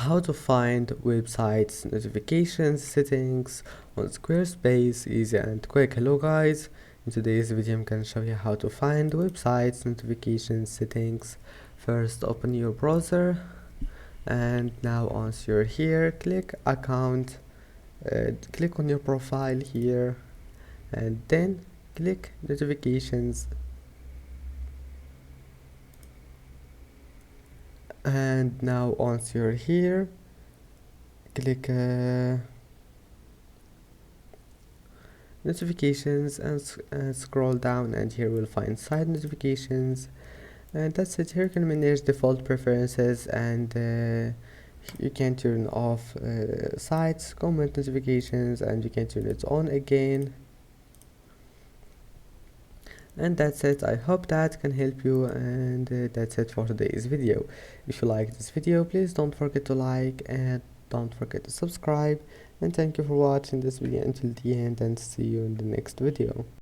how to find websites notifications settings on Squarespace, easy and quick. Hello guys, in today's video I'm going to show you how to find websites notification settings. First, open your browser, and now once you're here, click account, click on your profile here, and then click notifications. And now once you're here, click notifications and scroll down, and here we'll find site notifications, and that's it. Here you can manage default preferences, and you can turn off sites comment notifications, and you can turn it on again. And that's it. I hope that can help you, and that's it for today's video. If you like this video, please don't forget to like and don't forget to subscribe, and thank you for watching this video until the end, and see you in the next video.